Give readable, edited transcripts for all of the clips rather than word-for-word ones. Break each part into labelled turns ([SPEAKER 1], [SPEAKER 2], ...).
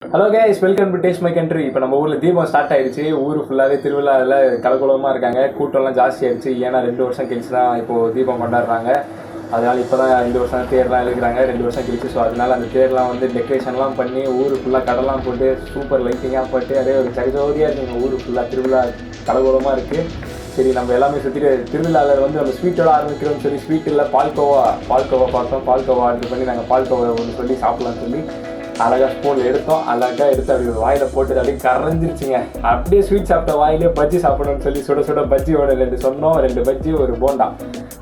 [SPEAKER 1] Hello guys, welcome to taste my country. இப்போ நம்ம ஊரில் தீபம் ஸ்டார்ட் ஆயிடுச்சு. ஊர் ஃபுல்லாகவே திருவிழாவில் கலகுலமாக இருக்காங்க. கூட்டம்லாம் ஜாஸ்தி ஆயிடுச்சு. ஏன்னா 2 வருஷம் கழிச்சு தான் இப்போது தீபம் கொண்டாடுறாங்க. அதனால் இப்போ தான் 2 வருஷம் தேர்லாம் எழுதுறாங்க, 2 வருஷம் கழிச்சு. ஸோ அதனால் அந்த தேர்லாம் வந்து டெக்கரேஷன்லாம் பண்ணி ஊர் ஃபுல்லாக கடலாம் போட்டு சூப்பர் லைட்டிங்காக போட்டு அதே ஒரு ஜகஜோதியாக இருக்குங்க. ஊர் ஃபுல்லாக திருவிழா கலகோலமாக இருக்குது. சரி, நம்ம எல்லாமே சுற்றிட்டு திருவிழாவில் வந்து நம்ம ஸ்வீட்டோட ஆரம்பிக்கிறோம்னு சொல்லி ஸ்வீட்டில் பால்கோவா பார்த்தோம். பால்கோவா ஆர்டர் பண்ணி நாங்கள் பால்கோவா ஒன்று சொல்லி சாப்பிட்லான்னு சொல்லி அழகாக ஸ்பூனில் எடுத்தோம். அழகாக எடுத்து அப்படி வாயில் போட்டு அப்படியே கரைஞ்சிருச்சுங்க. அப்படியே ஸ்வீட் சாப்பிட்ட வாயிலே பஜ்ஜி சாப்பிடணும்னு சொல்லி சுட சுட பஜ்ஜி ஒன்று 2 சொன்னோம். 2 பஜ்ஜி, ஒரு போண்டா.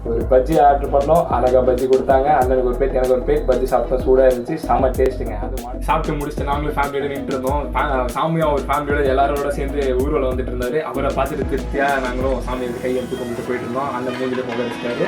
[SPEAKER 1] ஒரு பஜ்ஜி ஆர்டர் பண்ணோம். அழகாக பஜ்ஜி கொடுத்தாங்க. அண்ணனுக்கு ஒரு பிளேட், எனக்கு ஒரு பிளேட். பஜ்ஜி சாப்பிட்டோம். சூடாக இருந்துச்சு, செம்ம டேஸ்ட்டுங்க. அது சாப்பிட்டு முடிச்சுட்டு நாங்களும் ஃபேமிலியோட நின்று இருந்தோம். சாமியாக ஒரு ஃபேமிலியோட எல்லாரோட சேர்ந்து ஊர்வலம் வந்துட்டு இருந்தார். அவரை பார்த்துட்டு திருப்தியாக நாங்களும் சாமியை கையெழுத்து கும்பிட்டு போயிட்டு இருந்தோம். அந்த மூஞ்சில் பொங்கல் வச்சுட்டாரு.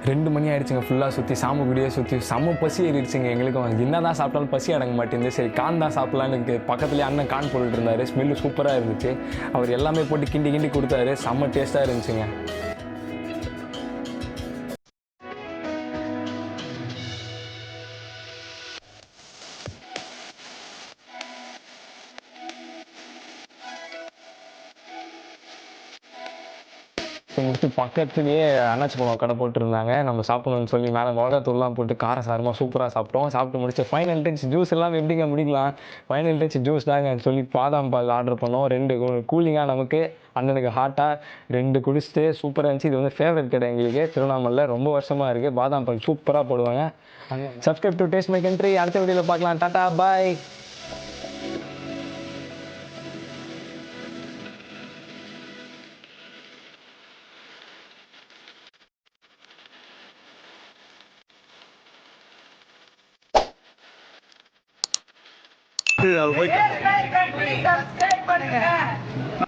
[SPEAKER 2] ரெண்டு மணி ஆயிடுச்சுங்க. ஃபுல்லாக சுற்றி சாமிக்குடியே சுற்றி செம்ம பசி ஏறிடுச்சுங்க எங்களுக்கும். என்ன தான் சாப்பிட்டாலும் பசி அடங்க மாட்டேங்குது. சரி, கான் தான் சாப்பிட்லான்னு பக்கத்துலேயே அண்ணன் கான் போட்டுட்டு இருந்தார். ஸ்மெல்லு சூப்பராக இருந்துச்சு. அவர் எல்லாமே போட்டு கிண்டி கிண்டி கொடுத்தாரு. செம்ம டேஸ்ட்டாக இருந்துச்சுங்க. முடிச்சு பக்கத்துலேயே அண்ணாச்சி பழம் கடை போட்டுருந்தாங்க. நம்ம சாப்பிடணும்னு சொல்லி மேலே மிளகாத்தூள்லாம் போட்டு காரசாரமாக சூப்பராக சாப்பிட்டோம். சாப்பிட்டு முடிச்சு ஃபைனல் டச் ஜூஸ் எல்லாம் எப்படிங்க முடிக்கலாம். ஃபைனல் டச் ஜூஸ் தாங்க சொல்லி பாதாம் பால் ஆர்டர் பண்ணோம். 2 கூலிங்காக நமக்கு, அண்ணனுக்கு ஹாட்டாக 2 குடிச்சிட்டு சூப்பராக இருந்துச்சு. இது வந்து ஃபேவரட் கடை எங்களுக்கு திருவண்ணாமலையில், ரொம்ப வருஷமாக இருக்குது. பாதாம் பால் சூப்பராக போடுவாங்க. Subscribe to taste my country. அடுத்த வீடியோவில் பார்க்கலாம். டாட்டா, பாய்.
[SPEAKER 3] Subscribe பண்ணுங்க.